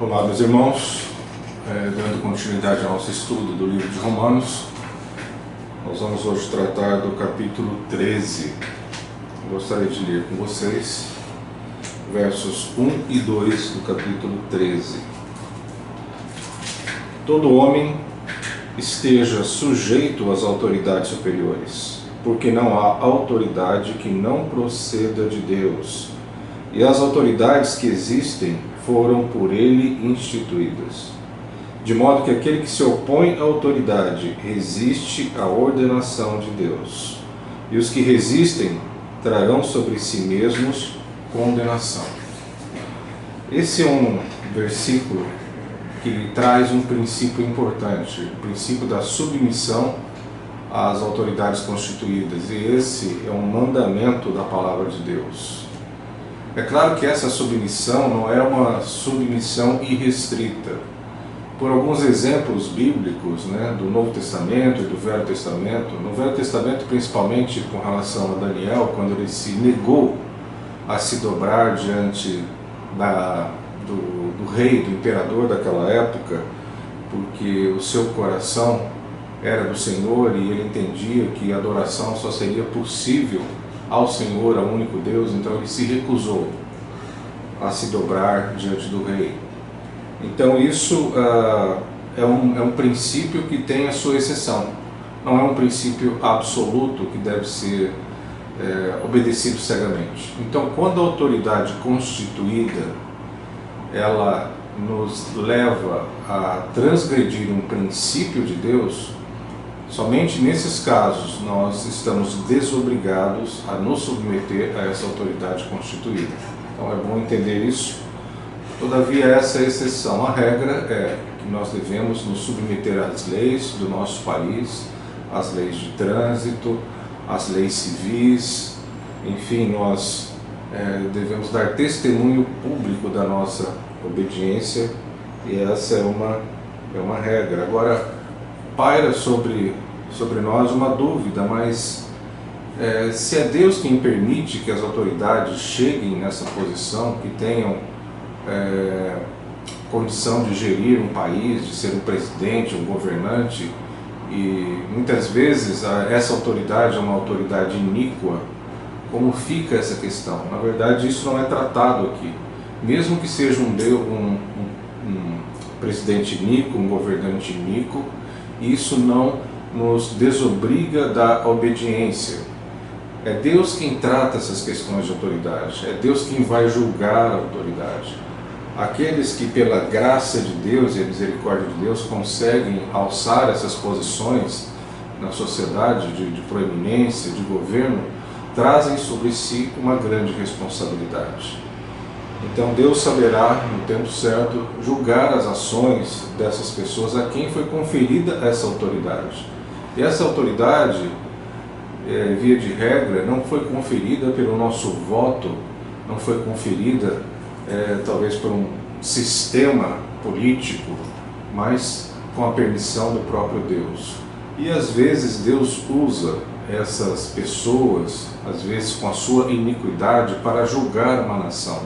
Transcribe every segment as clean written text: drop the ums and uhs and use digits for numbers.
Olá, meus irmãos, dando continuidade ao nosso estudo do livro de Romanos, nós vamos hoje tratar do capítulo 13. Eu gostaria de ler com vocês versos 1 e 2 do capítulo 13. Todo homem esteja sujeito às autoridades superiores, porque não há autoridade que não proceda de Deus, e as autoridades que existem foram por ele instituídas. De modo que aquele que se opõe à autoridade resiste à ordenação de Deus, e os que resistem trarão sobre si mesmos condenação. Esse é um versículo que traz um princípio importante, o princípio da submissão às autoridades constituídas, e esse é um mandamento da palavra de Deus. É claro que essa submissão não é uma submissão irrestrita. Por alguns exemplos bíblicos, do Novo Testamento e do Velho Testamento, no Velho Testamento principalmente com relação a Daniel, quando ele se negou a se dobrar diante do rei, do imperador daquela época, porque o seu coração era do Senhor e ele entendia que a adoração só seria possível ao Senhor, ao único Deus, então ele se recusou a se dobrar diante do rei. Então isso é um princípio que tem a sua exceção, não é um princípio absoluto que deve ser obedecido cegamente. Então, quando a autoridade constituída ela nos leva a transgredir um princípio de Deus, somente nesses casos nós estamos desobrigados a nos submeter a essa autoridade constituída. Então é bom entender isso. Todavia, essa é a exceção. A regra é que nós devemos nos submeter às leis do nosso país, às leis de trânsito, às leis civis, enfim, nós devemos dar testemunho público da nossa obediência, e essa é uma regra. Agora, paira sobre nós uma dúvida, mas se é Deus quem permite que as autoridades cheguem nessa posição, que tenham condição de gerir um país, de ser um presidente, um governante, e muitas vezes essa autoridade é uma autoridade iníqua, como fica essa questão? Na verdade, isso não é tratado aqui. Mesmo que seja um presidente iníquo, um governante iníquo, isso não nos desobriga da obediência. É Deus quem trata essas questões de autoridade, é Deus quem vai julgar a autoridade. Aqueles que pela graça de Deus e a misericórdia de Deus conseguem alçar essas posições na sociedade de proeminência, de governo, trazem sobre si uma grande responsabilidade. Então Deus saberá, no tempo certo, julgar as ações dessas pessoas a quem foi conferida essa autoridade. E essa autoridade, via de regra, não foi conferida pelo nosso voto, não foi conferida talvez por um sistema político, mas com a permissão do próprio Deus. E às vezes Deus usa essas pessoas, às vezes com a sua iniquidade, para julgar uma nação,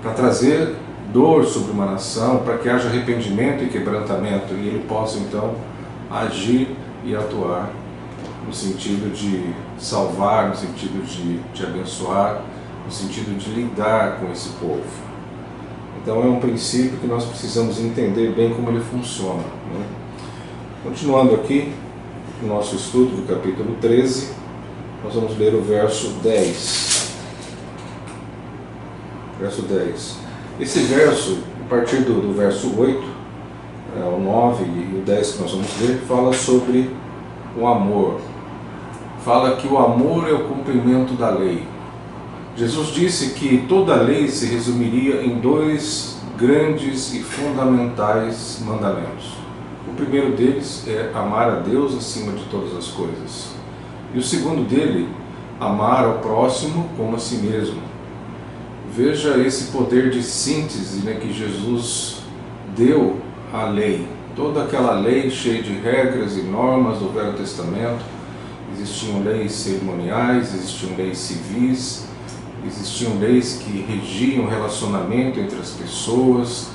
para trazer dor sobre uma nação, para que haja arrependimento e quebrantamento, e ele possa então agir e atuar no sentido de salvar, no sentido de abençoar, no sentido de lidar com esse povo. Então é um princípio que nós precisamos entender bem como ele funciona. Continuando aqui no nosso estudo do capítulo 13, nós vamos ler o verso 10. Verso 10. Esse verso, a partir do verso 8, o 9 e o 10 que nós vamos ler, fala sobre o amor. Fala que o amor é o cumprimento da lei. Jesus disse que toda a lei se resumiria em dois grandes e fundamentais mandamentos. O primeiro deles é amar a Deus acima de todas as coisas. E o segundo dele, amar ao próximo como a si mesmo. Veja esse poder de síntese que Jesus deu à lei. Toda aquela lei cheia de regras e normas do Velho Testamento. Existiam leis cerimoniais, existiam leis civis, existiam leis que regiam o relacionamento entre as pessoas,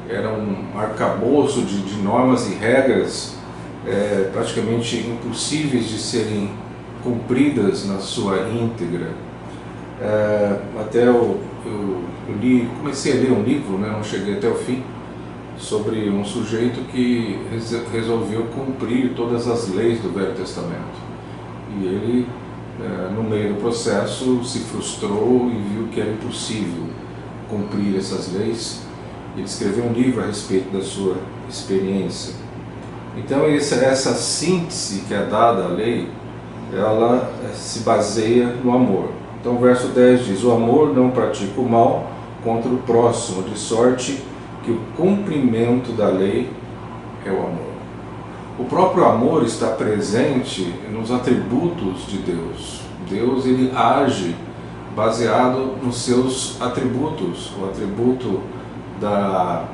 era um arcabouço de normas e regras praticamente impossíveis de serem cumpridas na sua íntegra. Até eu comecei a ler um livro, né, não cheguei até o fim, sobre um sujeito que resolveu cumprir todas as leis do Velho Testamento. E ele, no meio do processo, se frustrou e viu que era impossível cumprir essas leis. Ele escreveu um livro a respeito da sua experiência. Então essa síntese que é dada à lei, ela se baseia no amor. Então o verso 10 diz: o amor não pratica o mal contra o próximo, de sorte que o cumprimento da lei é o amor. O próprio amor está presente nos atributos de Deus. Deus, ele age baseado nos seus atributos, o atributo da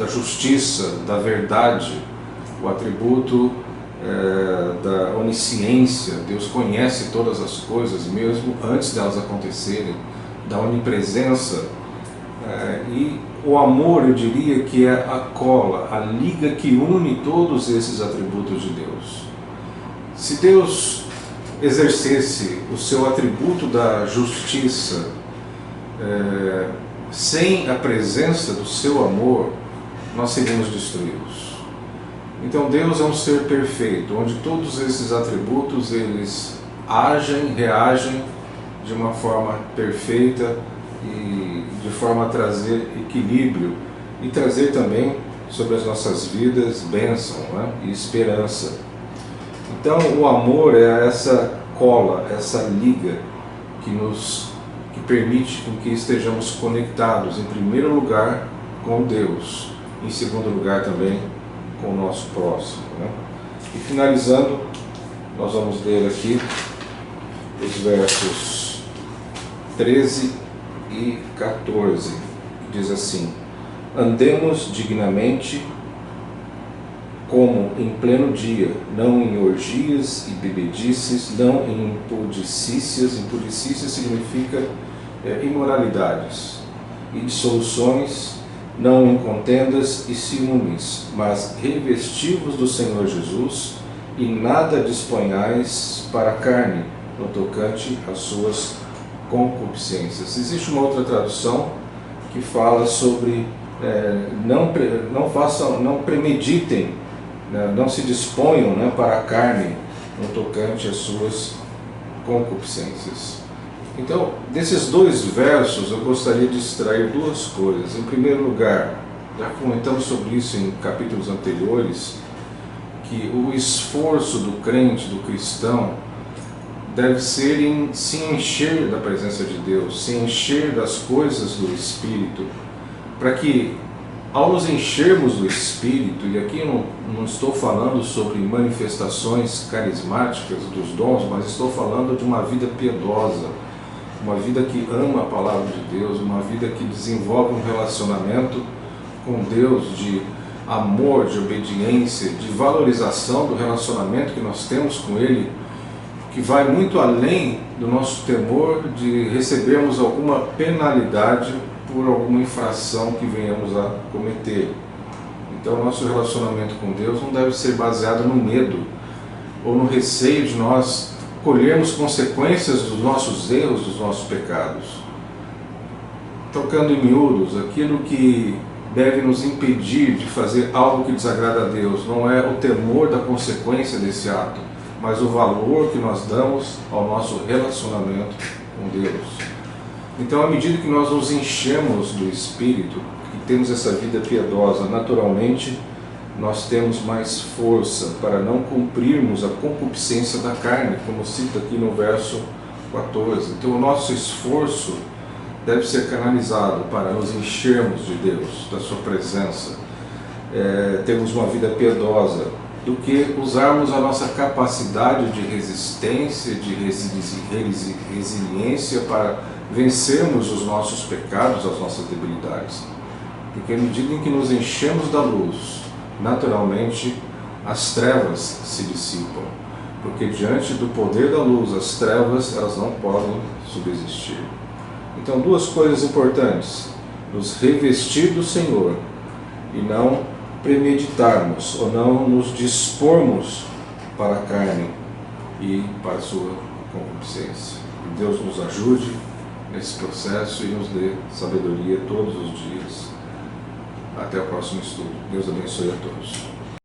justiça, da verdade, o atributo da onisciência. Deus conhece todas as coisas, mesmo antes delas acontecerem, da onipresença. E o amor, eu diria que é a cola, a liga que une todos esses atributos de Deus. Se Deus exercesse o seu atributo da justiça sem a presença do seu amor, nós seríamos destruídos. Então Deus é um ser perfeito, onde todos esses atributos eles agem, reagem de uma forma perfeita e de forma a trazer equilíbrio e trazer também sobre as nossas vidas bênção, né, e esperança. Então o amor é essa cola, essa liga que permite com que estejamos conectados, em primeiro lugar, com Deus, em segundo lugar também com o nosso próximo, né? E finalizando, nós vamos ler aqui os versos 13 e 14, que diz assim: andemos dignamente como em pleno dia, não em orgias e bebedices, não em impudicícias. Impudicícias significa imoralidades e dissoluções, não em contendas e ciúmes, mas revestivos do Senhor Jesus, e nada disponhais para a carne, no tocante às suas concupiscências. Existe uma outra tradução que fala sobre não premeditem, né, não se disponham, né, para a carne, no tocante às suas concupiscências. Então, desses dois versos, eu gostaria de extrair duas coisas. Em primeiro lugar, já comentamos sobre isso em capítulos anteriores, que o esforço do crente, do cristão, deve ser em se encher da presença de Deus, se encher das coisas do Espírito, para que, ao nos enchermos do Espírito, e aqui eu não estou falando sobre manifestações carismáticas dos dons, mas estou falando de uma vida piedosa, uma vida que ama a palavra de Deus, uma vida que desenvolve um relacionamento com Deus de amor, de obediência, de valorização do relacionamento que nós temos com Ele, que vai muito além do nosso temor de recebermos alguma penalidade por alguma infração que venhamos a cometer. Então, nosso relacionamento com Deus não deve ser baseado no medo ou no receio de nós colhermos consequências dos nossos erros, dos nossos pecados. Tocando em miúdos, aquilo que deve nos impedir de fazer algo que desagrada a Deus não é o temor da consequência desse ato, mas o valor que nós damos ao nosso relacionamento com Deus. Então, à medida que nós nos enchemos do Espírito, que temos essa vida piedosa, naturalmente nós temos mais força para não cumprirmos a concupiscência da carne, como cita aqui no verso 14. Então o nosso esforço deve ser canalizado para nos enchermos de Deus, da sua presença, termos uma vida piedosa, do que usarmos a nossa capacidade de resistência, de resiliência para vencermos os nossos pecados, as nossas debilidades. Porque à medida em que nos enchemos da luz, naturalmente as trevas se dissipam, porque diante do poder da luz, as trevas elas não podem subsistir. Então, duas coisas importantes. nos revestir do Senhor e não premeditarmos ou não nos dispormos para a carne e para a sua concupiscência. Que Deus nos ajude nesse processo e nos dê sabedoria todos os dias. Até o próximo estudo. Deus abençoe a todos.